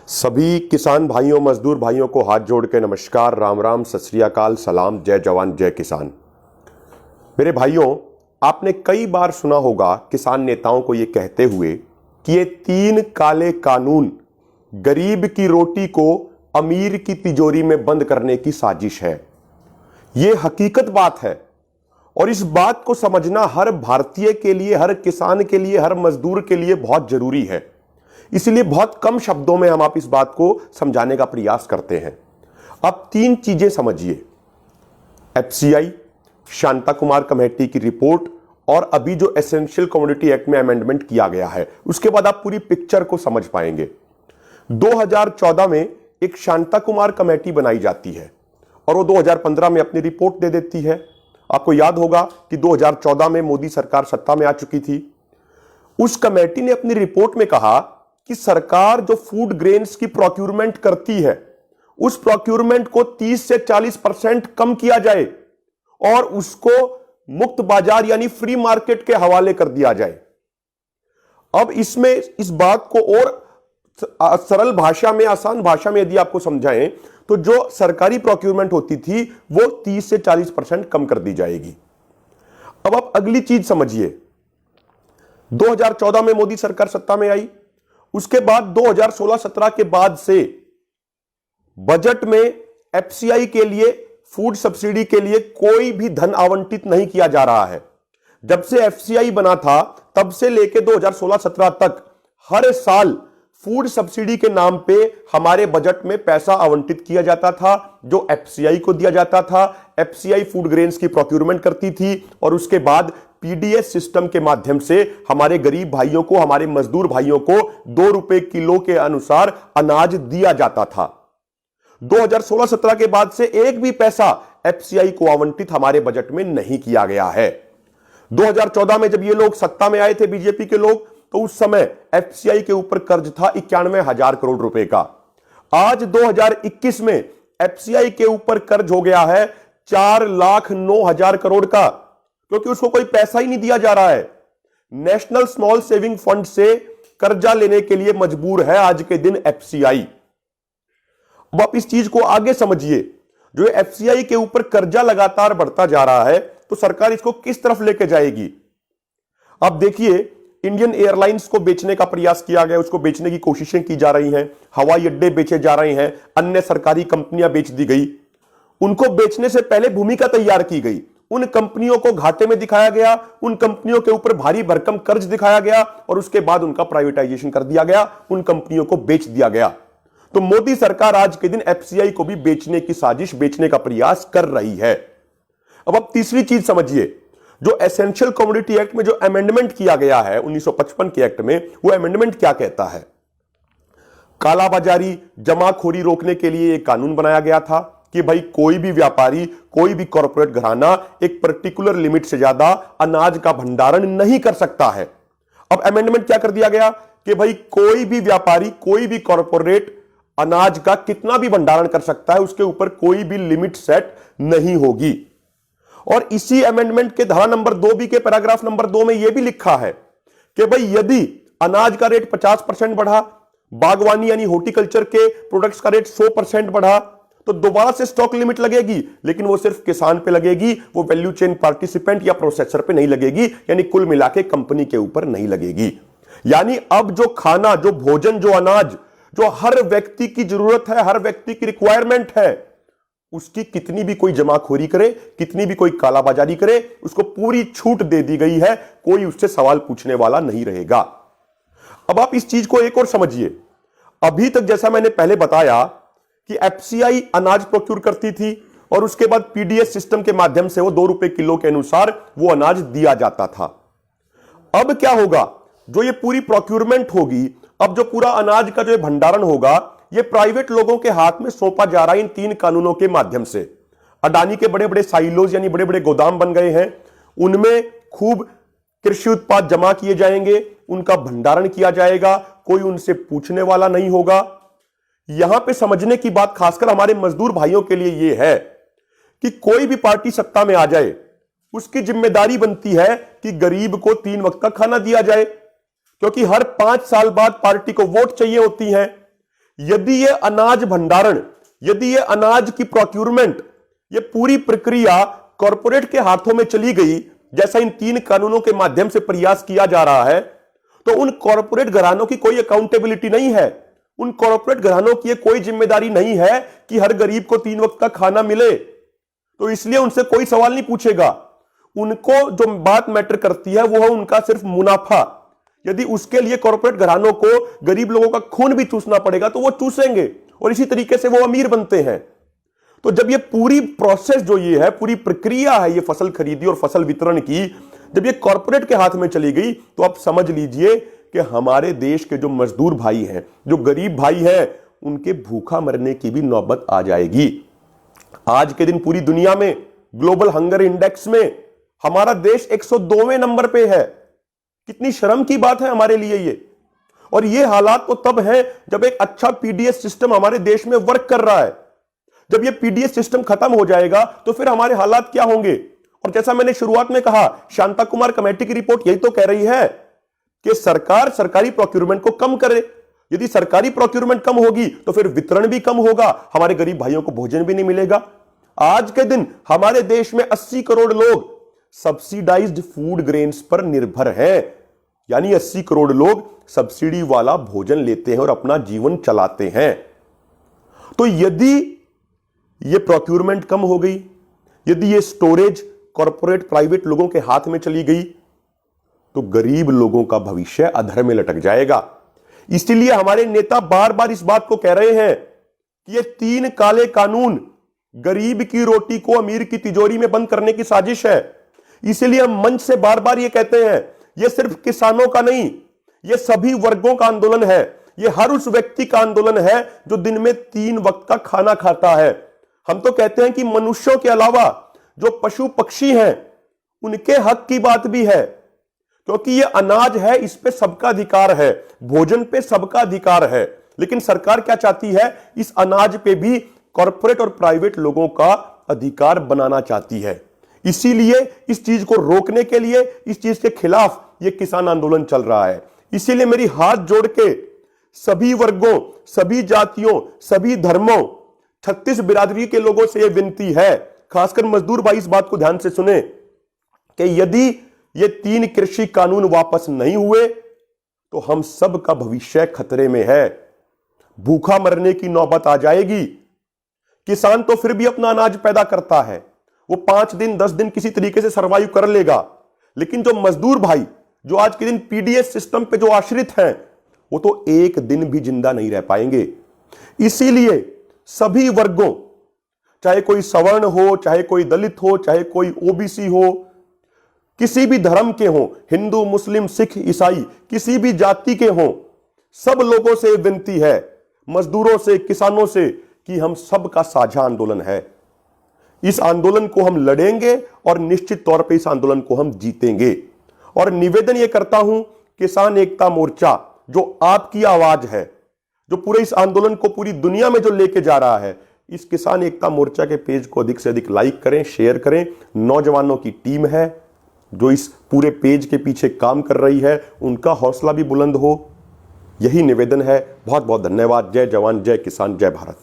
सभी किसान भाइयों मजदूर भाइयों को हाथ जोड़ के नमस्कार, राम राम, सत श्री अकाल, सलाम, जय जवान जय किसान। मेरे भाइयों, आपने कई बार सुना होगा किसान नेताओं को यह कहते हुए कि ये 3 काले कानून गरीब की रोटी को अमीर की तिजोरी में बंद करने की साजिश है। यह हकीकत बात है और इस बात को समझना हर भारतीय के लिए, हर किसान के लिए, हर मजदूर के लिए बहुत जरूरी है। इसलिए बहुत कम शब्दों में हम आप इस बात को समझाने का प्रयास करते हैं। अब 3 चीजें समझिए, एफसीआई, शांता कुमार कमेटी की रिपोर्ट और अभी जो एसेंशियल कमोडिटी एक्ट में अमेंडमेंट किया गया है, उसके बाद आप पूरी पिक्चर को समझ पाएंगे। 2014 में एक शांता कुमार कमेटी बनाई जाती है और वो 2015 में अपनी रिपोर्ट दे देती है। आपको याद होगा कि 2014 में मोदी सरकार सत्ता में आ चुकी थी। उस कमेटी ने अपनी रिपोर्ट में कहा कि सरकार जो फूड ग्रेन्स की प्रोक्यूरमेंट करती है, उस प्रोक्यूरमेंट को 30 से 40% कम किया जाए और उसको मुक्त बाजार यानी फ्री मार्केट के हवाले कर दिया जाए। अब इसमें इस बात को और सरल भाषा में, आसान भाषा में यदि आपको समझाएं तो जो सरकारी प्रोक्यूरमेंट होती थी वो 30 से 40% कम कर दी जाएगी। अब आप अगली चीज समझिए, 2014 में मोदी सरकार सत्ता में आई, उसके बाद 2016-17 के बाद से बजट में एफसीआई के लिए, फूड सब्सिडी के लिए कोई भी धन आवंटित नहीं किया जा रहा है। जब से एफसीआई बना था तब से लेकर 2016-17 तक हर साल फूड सब्सिडी के नाम पे हमारे बजट में पैसा आवंटित किया जाता था, जो एफसीआई को दिया जाता था। एफसीआई फूड ग्रेन्स की प्रोक्यूरमेंट करती थी और उसके बाद पीडीएस सिस्टम के माध्यम से हमारे गरीब भाइयों को, हमारे मजदूर भाइयों को 2 रुपए किलो के अनुसार अनाज दिया जाता था। 2016-17 के बाद से एक भी पैसा एफसीआई को आवंटित हमारे बजट में नहीं किया गया है। 2014 में जब ये लोग सत्ता में आए थे, बीजेपी के लोग, तो उस समय एफसीआई के ऊपर कर्ज था 91,000 करोड़ रुपए का। आज 2021 में एफसीआई के ऊपर कर्ज हो गया है 4,09,000 करोड़ का, क्योंकि उसको कोई पैसा ही नहीं दिया जा रहा है। नेशनल स्मॉल सेविंग फंड से कर्जा लेने के लिए मजबूर है आज के दिन एफसीआई। अब आप इस चीज को आगे समझिए, जो एफसीआई के ऊपर कर्जा लगातार बढ़ता जा रहा है तो सरकार इसको किस तरफ लेके जाएगी। अब देखिए, इंडियन एयरलाइंस को बेचने का प्रयास किया गया, उसको बेचने की कोशिशें की जा रही हैं, हवाई अड्डे बेचे जा रहे हैं, अन्य सरकारी कंपनियां बेच दी गई। उनको बेचने से पहले भूमिका तैयार की गई, उन कंपनियों को घाटे में दिखाया गया, उन कंपनियों के ऊपर भारी भरकम कर्ज दिखाया गया और उसके बाद उनका प्राइवेटाइजेशन कर दिया गया, उन कंपनियों को बेच दिया गया। तो मोदी सरकार आज के दिन एफसीआई को भी बेचने की साजिश, बेचने का प्रयास कर रही है। अब आप तीसरी चीज समझिए, जो एसेंशियल कमोडिटी एक्ट में जो अमेंडमेंट किया गया है 1955 के एक्ट में, वो अमेंडमेंट क्या कहता है? कालाबाजारी, जमाखोरी रोकने के लिए एक कानून बनाया गया था कि भाई कोई भी व्यापारी, कोई भी कॉर्पोरेट घराना एक पर्टिकुलर लिमिट से ज्यादा अनाज का भंडारण नहीं कर सकता है। अब अमेंडमेंट क्या कर दिया गया कि भाई कोई भी व्यापारी, कोई भी कॉर्पोरेट अनाज का कितना भी भंडारण कर सकता है, उसके ऊपर कोई भी लिमिट सेट नहीं होगी। और इसी अमेंडमेंट के धारा नंबर 2B के पैराग्राफ नंबर 2 में यह भी लिखा है कि भाई यदि अनाज का रेट 50% बढ़ा, बागवानी यानी हॉर्टिकल्चर के प्रोडक्ट्स का रेट 100% बढ़ा, तो दोबारा से स्टॉक लिमिट लगेगी, लेकिन वो सिर्फ किसान पे लगेगी, वो वैल्यू चेन पार्टिसिपेंट या प्रोसेसर पे नहीं लगेगी, यानी कुल मिला के कंपनी के ऊपर नहीं लगेगी। यानी अब जो खाना, जो भोजन, जो अनाज, जो हर व्यक्ति की जरूरत है, हर व्यक्ति की रिक्वायरमेंट है, उसकी कितनी भी कोई जमाखोरी करे, कितनी भी कोई कालाबाजारी करे, उसको पूरी छूट दे दी गई है, कोई उससे सवाल पूछने वाला नहीं रहेगा। अब आप इस चीज को एक और समझिए, अभी तक जैसा मैंने पहले बताया कि एफसीआई अनाज प्रोक्यूर करती थी और उसके बाद पीडीएस सिस्टम के माध्यम से वो 2 रुपए किलो के अनुसार वो अनाज दिया जाता था। अब क्या होगा, जो ये पूरी प्रोक्यूरमेंट होगी, अब जो पूरा अनाज का जो भंडारण होगा, ये प्राइवेट लोगों के हाथ में सौंपा जा रहा है इन 3 कानूनों के माध्यम से। अडानी के बड़े बड़े साइलोज यानी बड़े बड़े गोदाम बन गए हैं, उनमें खूब कृषि उत्पाद जमा किए जाएंगे, उनका भंडारण किया जाएगा, कोई उनसे पूछने वाला नहीं होगा। यहां पे समझने की बात खासकर हमारे मजदूर भाइयों के लिए यह है कि कोई भी पार्टी सत्ता में आ जाए, उसकी जिम्मेदारी बनती है कि गरीब को 3 वक्त का खाना दिया जाए, क्योंकि हर 5 साल बाद पार्टी को वोट चाहिए होती हैं। यदि ये अनाज भंडारण, यदि ये अनाज की प्रोक्यूरमेंट, ये पूरी प्रक्रिया कॉरपोरेट के हाथों में चली गई, जैसा इन 3 कानूनों के माध्यम से प्रयास किया जा रहा है, तो उन कॉरपोरेट घरानों की कोई अकाउंटेबिलिटी नहीं है। उन कॉरपोरेट घरानों की कोई जिम्मेदारी नहीं है कि हर गरीब को 3 वक्त का खाना मिले, तो इसलिए उनसे कोई सवाल नहीं पूछेगा। उनको जो बात मैटर करती है वो है उनका सिर्फ मुनाफा। यदि उसके लिए कॉरपोरेट घरानों को गरीब लोगों का खून भी चूसना पड़ेगा तो वो चूसेंगे, और इसी तरीके से वो अमीर बनते हैं। तो जब ये पूरी प्रोसेस जो ये है, पूरी प्रक्रिया है ये फसल खरीदी और फसल वितरण की, जब ये कॉरपोरेट के हाथ में चली गई, तो आप समझ लीजिए कि हमारे देश के जो मजदूर भाई हैं, जो गरीब भाई हैं, उनके भूखा मरने की भी नौबत आ जाएगी। आज के दिन पूरी दुनिया में ग्लोबल हंगर इंडेक्स में हमारा देश 102वें नंबर पे है। कितनी शर्म की बात है हमारे लिए ये। और ये हालात तो तब है जब एक अच्छा पीडीएस सिस्टम हमारे देश में वर्क कर रहा है। जब ये पीडीएस सिस्टम खत्म हो जाएगा तो फिर हमारे हालात क्या होंगे। और जैसा मैंने शुरुआत में कहा, शांता कुमार कमेटी की रिपोर्ट यही तो कह रही है कि सरकार सरकारी प्रोक्यूरमेंट को कम करे। यदि सरकारी प्रोक्यूरमेंट कम होगी तो फिर वितरण भी कम होगा, हमारे गरीब भाइयों को भोजन भी नहीं मिलेगा। आज के दिन हमारे देश में 80 करोड़ लोग सब्सिडाइज्ड फूड ग्रेन्स पर निर्भर हैं, यानी 80 करोड़ लोग सब्सिडी वाला भोजन लेते हैं और अपना जीवन चलाते हैं। तो यदि ये प्रोक्यूरमेंट कम हो गई, यदि ये स्टोरेज कॉर्पोरेट प्राइवेट लोगों के हाथ में चली गई, तो गरीब लोगों का भविष्य अधर में लटक जाएगा। इसलिए हमारे नेता बार बार इस बात को कह रहे हैं कि ये 3 काले कानून गरीब की रोटी को अमीर की तिजोरी में बंद करने की साजिश है। इसलिए हम मंच से बार बार ये कहते हैं, ये सिर्फ किसानों का नहीं, ये सभी वर्गों का आंदोलन है। ये हर उस व्यक्ति का आंदोलन है जो दिन में 3 वक्त का खाना खाता है। हम तो कहते हैं कि मनुष्यों के अलावा जो पशु पक्षी हैं उनके हक की बात भी है, क्योंकि ये अनाज है, इस पे सबका अधिकार है, भोजन पे सबका अधिकार है। लेकिन सरकार क्या चाहती है, इस अनाज पे भी कॉर्पोरेट और प्राइवेट लोगों का अधिकार बनाना चाहती है। इसीलिए इस चीज को रोकने के लिए, इस चीज के खिलाफ ये किसान आंदोलन चल रहा है। इसीलिए मेरी हाथ जोड़ के सभी वर्गों, सभी जातियों, सभी धर्मों, 36 बिरादरी के लोगों से यह विनती है, खासकर मजदूर भाई इस बात को ध्यान से सुने कि यदि ये 3 कृषि कानून वापस नहीं हुए तो हम सब का भविष्य खतरे में है। भूखा मरने की नौबत आ जाएगी। किसान तो फिर भी अपना अनाज पैदा करता है, वो 5 दिन 10 दिन किसी तरीके से सरवाइव कर लेगा। लेकिन जो मजदूर भाई जो आज के दिन पीडीएस सिस्टम पे जो आश्रित हैं, वो तो एक दिन भी जिंदा नहीं रह पाएंगे। इसीलिए सभी वर्गों, चाहे कोई सवर्ण हो, चाहे कोई दलित हो, चाहे कोई ओबीसी हो, किसी भी धर्म के हो, हिंदू मुस्लिम सिख ईसाई, किसी भी जाति के हो, सब लोगों से विनती है, मजदूरों से, किसानों से, कि हम सब का साझा आंदोलन है। इस आंदोलन को हम लड़ेंगे और निश्चित तौर पे इस आंदोलन को हम जीतेंगे। और निवेदन यह करता हूं, किसान एकता मोर्चा जो आपकी आवाज है, जो पूरे इस आंदोलन को पूरी दुनिया में जो लेके जा रहा है, इस किसान एकता मोर्चा के पेज को अधिक से अधिक लाइक करें, शेयर करें। नौजवानों की टीम है जो इस पूरे पेज के पीछे काम कर रही है, उनका हौसला भी बुलंद हो, यही निवेदन है। बहुत बहुत धन्यवाद। जय जवान, जय किसान, जय भारत।